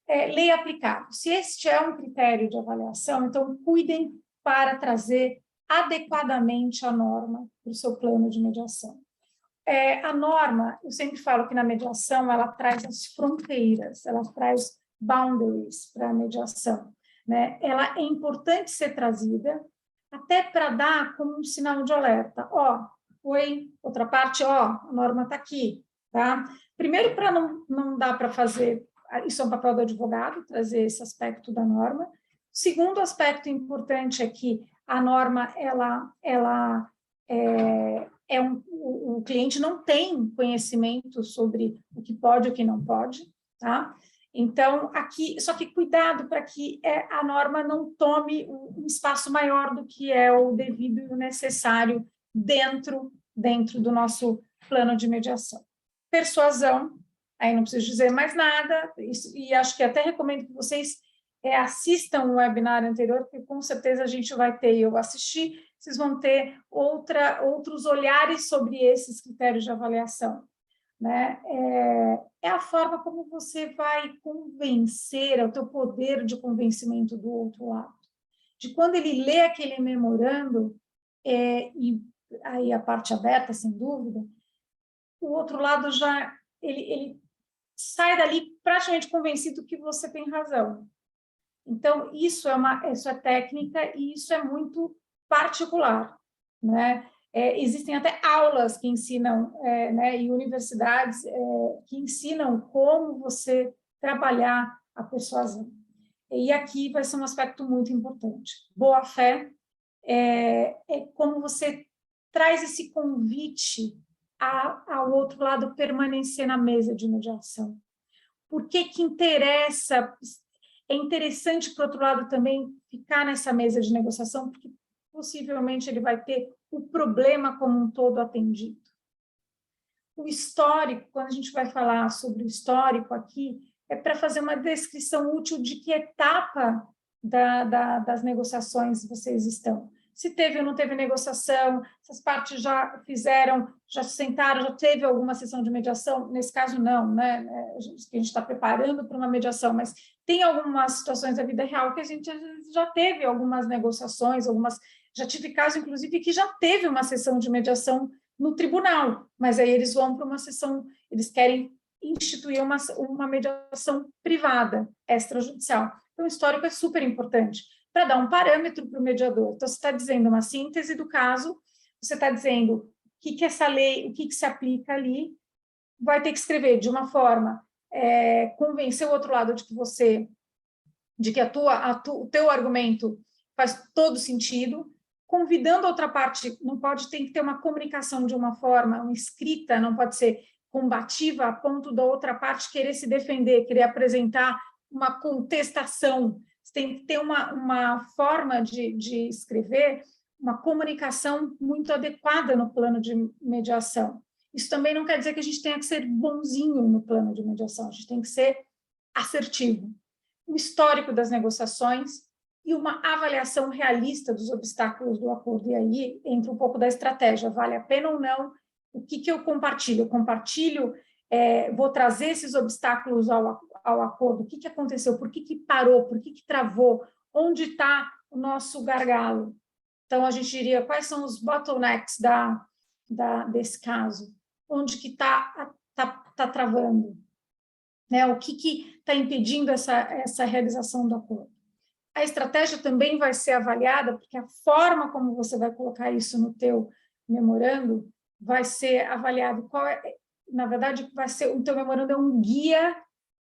Lei aplicável. Se este é um critério de avaliação, então cuidem para trazer adequadamente a norma para o seu plano de mediação. A norma, eu sempre falo que na mediação ela traz as fronteiras, ela traz boundaries para a mediação, né? Ela é importante ser trazida até para dar como um sinal de alerta. Outra parte, a norma está aqui, tá? Primeiro, para não dá para fazer, isso é um papel do advogado, trazer esse aspecto da norma. Segundo aspecto importante é que a norma, o cliente não tem conhecimento sobre o que pode e o que não pode, tá? Então, aqui, só que cuidado para que a norma não tome um espaço maior do que é o devido e o necessário dentro do nosso plano de mediação. Persuasão, aí não preciso dizer mais nada, e acho que até recomendo que vocês assistam o webinar anterior, porque com certeza a gente vai ter, eu assisti, vocês vão ter outros olhares sobre esses critérios de avaliação, né? É a forma como você vai convencer, é o teu poder de convencimento do outro lado. De quando ele lê aquele memorando, e aí a parte aberta, sem dúvida, o outro lado já, ele sai dali praticamente convencido que você tem razão. Então, isso é técnica e isso é muito particular, né? Existem até aulas que ensinam, né, e universidades que ensinam como você trabalhar a persuasão. E aqui vai ser um aspecto muito importante. Boa-fé é como você traz esse convite ao outro lado permanecer na mesa de mediação. Por que interessa? É interessante, por outro lado, também ficar nessa mesa de negociação, porque possivelmente ele vai ter o problema como um todo atendido. O histórico, quando a gente vai falar sobre o histórico aqui, é para fazer uma descrição útil de que etapa das negociações vocês estão. Se teve ou não teve negociação, se as partes já fizeram, já se sentaram, já teve alguma sessão de mediação, nesse caso não, né? A gente está preparando para uma mediação, mas tem algumas situações da vida real que a gente já teve algumas negociações, já tive caso, inclusive, que já teve uma sessão de mediação no tribunal, mas aí eles vão para uma sessão, eles querem instituir uma mediação privada, extrajudicial. Então, o histórico é super importante para dar um parâmetro para o mediador. Então, você está dizendo uma síntese do caso, você está dizendo o que essa lei, o que se aplica ali, vai ter que escrever de uma forma, convencer o outro lado de que o teu argumento faz todo sentido, convidando a outra parte, tem que ter uma comunicação de uma forma, uma escrita, não pode ser combativa a ponto da outra parte querer se defender, querer apresentar uma contestação. Você tem que ter uma forma de escrever, uma comunicação muito adequada no plano de mediação. Isso também não quer dizer que a gente tenha que ser bonzinho no plano de mediação, a gente tem que ser assertivo. O histórico das negociações e uma avaliação realista dos obstáculos do acordo. E aí entra um pouco da estratégia, vale a pena ou não? O que eu compartilho? Eu compartilho, vou trazer esses obstáculos ao acordo, o que aconteceu, por que parou, por que travou, onde está o nosso gargalo. Então, a gente diria, quais são os bottlenecks desse caso? Onde que está travando? Né? O que está impedindo essa realização do acordo? A estratégia também vai ser avaliada, porque a forma como você vai colocar isso no teu memorando vai ser avaliado. Na verdade, o teu memorando é um guia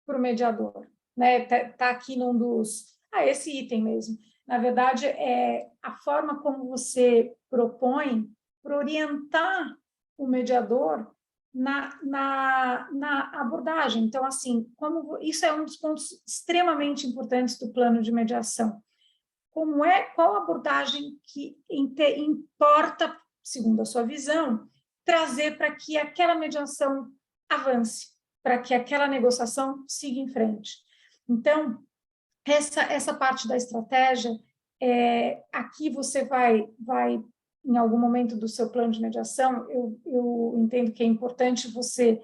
para o mediador. Né? Tá aqui num dos... esse item mesmo. Na verdade, é a forma como você propõe para orientar o mediador na abordagem. Então, assim, isso é um dos pontos extremamente importantes do plano de mediação. Qual abordagem que importa, segundo a sua visão, trazer para que aquela mediação avance, para que aquela negociação siga em frente. Então, essa parte da estratégia, aqui você vai, em algum momento do seu plano de mediação, eu entendo que é importante você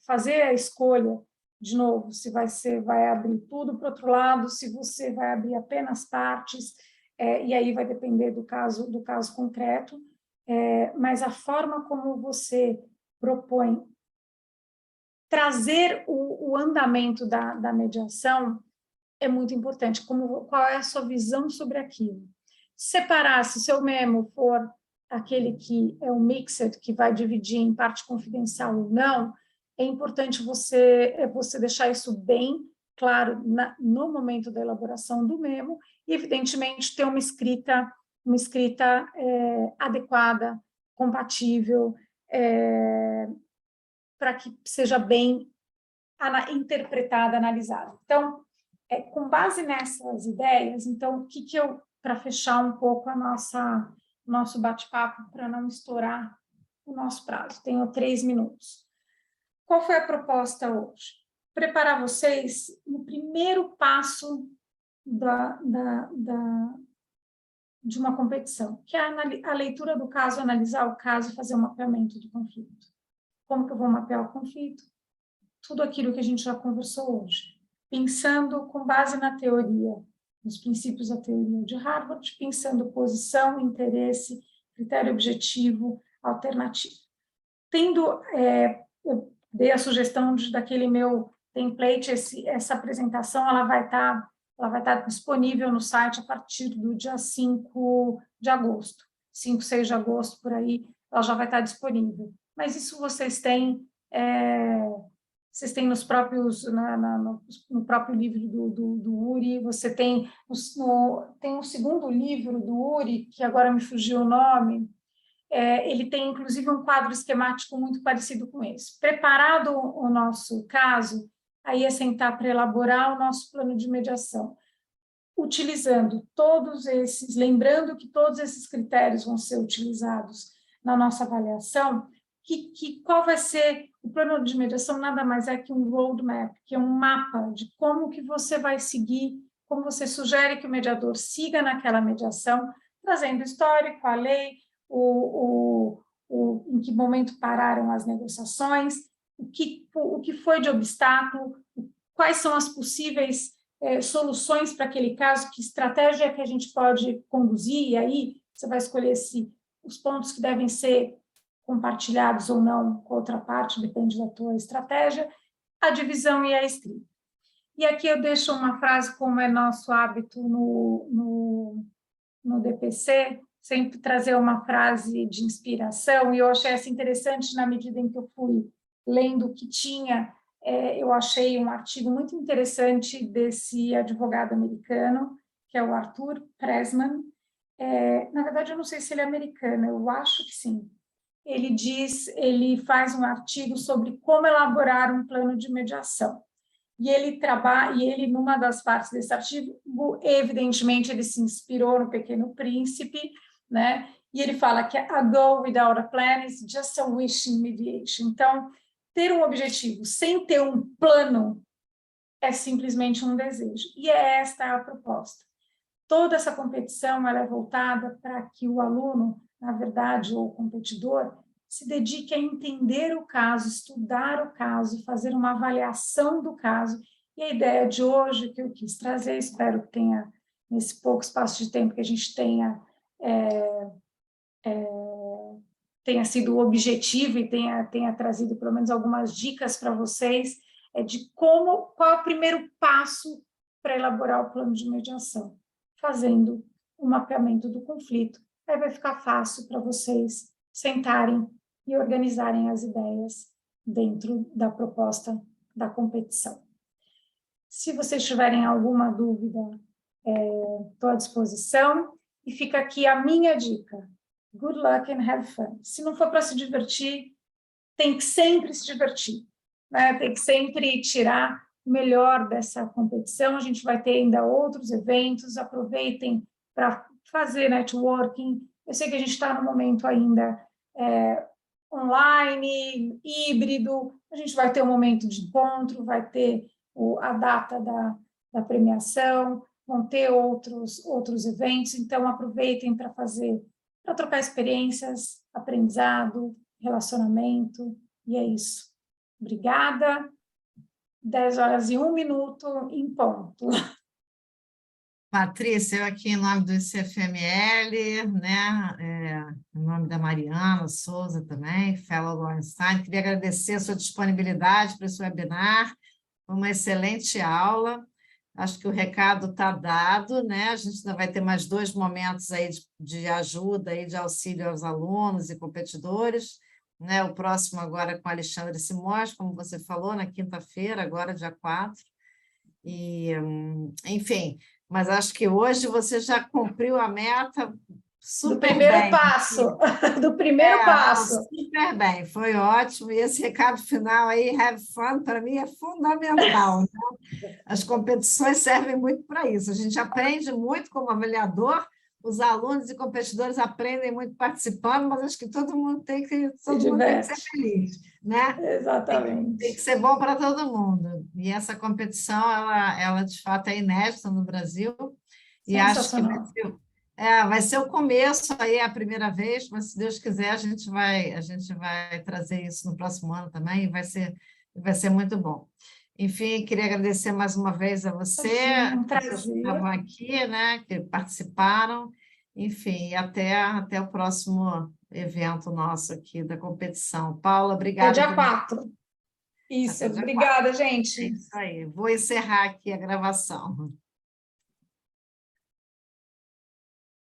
fazer a escolha, de novo, se você vai abrir tudo para o outro lado, se você vai abrir apenas partes, e aí vai depender do caso concreto, mas a forma como você propõe trazer o andamento da mediação é muito importante. Qual é a sua visão sobre aquilo? Separar, se o seu memo for aquele que é o mixed, que vai dividir em parte confidencial ou não, é importante você deixar isso bem claro no momento da elaboração do memo e, evidentemente, ter uma escrita adequada, compatível, para que seja bem interpretada, analisada. Então, com base nessas ideias, então, para fechar um pouco nosso bate-papo, para não estourar o nosso prazo, tenho 3 minutos. Qual foi a proposta hoje? Preparar vocês no primeiro passo de uma competição, que é a leitura do caso, analisar o caso e fazer um mapeamento do conflito. Como que eu vou mapear o conflito? Tudo aquilo que a gente já conversou hoje. Pensando com base na teoria, nos princípios da teoria de Harvard, pensando posição, interesse, critério objetivo, alternativo. Eu dei a sugestão daquele meu template, essa apresentação, ela vai estar disponível no site a partir do dia 5 de agosto. 5, 6 de agosto, por aí, ela já vai estar disponível. Mas isso vocês têm nos próprios, no próprio livro do Uri, você tem um segundo livro do Uri, que agora me fugiu o nome, ele tem inclusive um quadro esquemático muito parecido com esse. Preparado o nosso caso, aí é sentar para elaborar o nosso plano de mediação, utilizando lembrando que todos esses critérios vão ser utilizados na nossa avaliação, qual vai ser o plano de mediação, nada mais é que um roadmap, que é um mapa de como que você vai seguir, como você sugere que o mediador siga naquela mediação, trazendo o histórico, a lei, em que momento pararam as negociações, o que foi de obstáculo, quais são as possíveis soluções para aquele caso, que estratégia que a gente pode conduzir, e aí você vai escolher os pontos que devem ser compartilhados ou não com outra parte, depende da tua estratégia, a divisão e a escrita. E aqui eu deixo uma frase, como é nosso hábito no DPC, sempre trazer uma frase de inspiração, e eu achei essa interessante na medida em que eu fui lendo o que tinha. Eu achei um artigo muito interessante desse advogado americano, que é o Arthur Pressman. Na verdade, eu não sei se ele é americano, eu acho que sim. ele faz um artigo sobre como elaborar um plano de mediação. E ele, numa das partes desse artigo, evidentemente, ele se inspirou no Pequeno Príncipe, né? E ele fala que a goal without a plan is just a wish in mediation. Então, ter um objetivo sem ter um plano é simplesmente um desejo. E esta a proposta. Toda essa competição ela é voltada para que o aluno, na verdade, ou o competidor, se dedique a entender o caso, estudar o caso, fazer uma avaliação do caso. E a ideia de hoje que eu quis trazer, espero que tenha, nesse pouco espaço de tempo que a gente tenha sido objetivo e tenha trazido pelo menos algumas dicas para vocês, de qual é o primeiro passo para elaborar o plano de mediação, fazendo um mapeamento do conflito. Aí vai ficar fácil para vocês sentarem e organizarem as ideias dentro da proposta da competição. Se vocês tiverem alguma dúvida, estou à disposição. E fica aqui a minha dica. Good luck and have fun. Se não for para se divertir, tem que sempre se divertir, né? Tem que sempre tirar o melhor dessa competição. A gente vai ter ainda outros eventos. Aproveitem para fazer networking. Eu sei que a gente está no momento ainda online, híbrido, a gente vai ter um momento de encontro, vai ter a data da premiação, vão ter outros eventos, então aproveitem para trocar experiências, aprendizado, relacionamento, e é isso. Obrigada. 10h01 em ponto. Patrícia, eu aqui em nome do ICFML, né, em nome da Mariana Souza também, Fellow Lowenstein, queria agradecer a sua disponibilidade para esse webinar, foi uma excelente aula, acho que o recado está dado, né, a gente ainda vai ter mais 2 momentos aí de ajuda, aí de auxílio aos alunos e competidores, né, o próximo agora com Alexandre Simões, como você falou, na quinta-feira, agora dia 4, e, enfim... Mas acho que hoje você já cumpriu a meta super bem. Do primeiro passo. Super bem, foi ótimo. E esse recado final aí, have fun, para mim é fundamental. Né? As competições servem muito para isso. A gente aprende muito como avaliador, os alunos e competidores aprendem muito participando, mas acho que todo mundo tem que ser feliz. Né? Exatamente. Tem que ser bom para todo mundo. E essa competição, ela de fato é inédita no Brasil. E acho que vai ser o começo aí, a primeira vez, mas se Deus quiser, a gente vai trazer isso no próximo ano também, e vai ser muito bom. Enfim, queria agradecer mais uma vez a você, que estavam aqui, né, que participaram. Enfim, e até o próximo evento nosso aqui da competição. Paula, obrigada. É dia 4. Isso, obrigada, gente. É isso aí. Vou encerrar aqui a gravação.